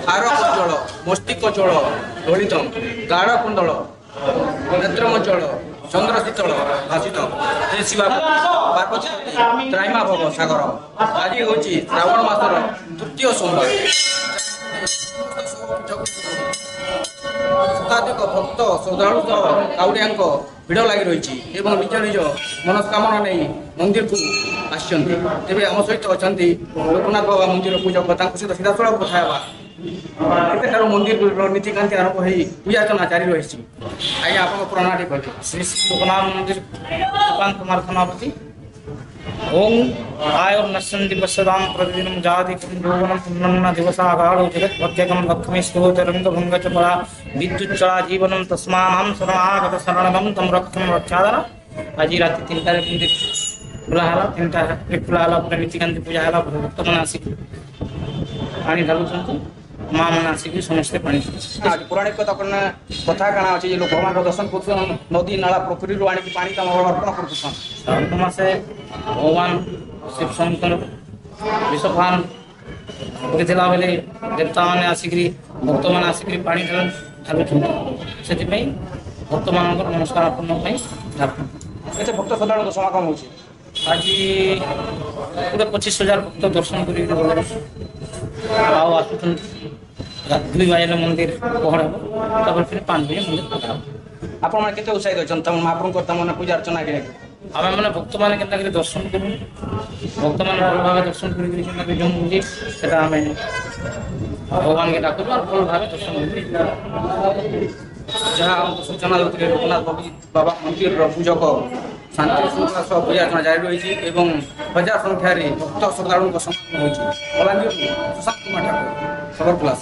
हार कुंजल मस्तिष्क चल ललित गाढ़ कुंडल नेत्रमंचल चंद्र शीतल भाषित हे शिवा पार्वती त्राइमा भव सागर आज हूँ श्रावण मासर तृतीय सोमवार शताधिक भक्त श्रद्धालु काउड़िया भिड़ लगी रही निज निज मनस्कामना नहीं मंदिर को आसते आम सहित अच्छा लोकनाथ बाबा मंदिर पूजक सहित सीधा सड़क कथा केतेटार मंदिर नीतिकांति आरंभ हो पूजा अर्चना जारी रही आज्ञा आप प्रणाली कहते श्री श्री लोकनाथ मंदिर सुकांत कुमार थानापति ओम आय नश्यन दिवसदाम प्रतिदिन जाति यौवनम पुनन्न दिवसागाढ़ो जगत प्रत्येकम लक्ष्मी स्तोत रंग भंग च परा विद्युत चला जीवनम तस्मानं शरणागत शरणम तम रक्षम रक्षादन आज रात 3टा मंदिर खुला है 3टा खुला है नीतिकांति पूजा है भक्त मन आसिक पानी ढालुंट माँ मैंने आसिक समस्ते पानी पौराणिक कथा कथा काଣା अच्छे लोक भगवान दर्शन कर नदी नाला पोखरी आनी पानी अर्पण कर श्रावण मासे भगवान शिव शंकर विषपान होता बेले देवता मैंने आसिक भक्त मैंने आसिक पानी ढालुंट से भक्त मान नमस्कार अर्पण कैसे भक्त श्रद्धा समागम हो आज पूरे 25,000 भक्त दर्शन कर दुई बजे मंदिर पहड़ हम फिर 5 बजे मंदिर पकड़ा आप उत्साहित अच्छा महाप्रभु पूजा अर्चना के आम मैंने भक्त मैंने के दर्शन करूँ भक्त मैंने भल भाव दर्शन कर जो मुझे भगवान के डाकू और भल भाव दर्शन जहाँ सूचना देते लोकनाथ बाबा मंदिर पूजक शांति श्रृंखला सह पूजा अर्चना जारी रही हजार संख्यार भक्त श्रद्धालु समागम हो बलांगीर सुशांत कुमार ठाकुर खबर प्लास।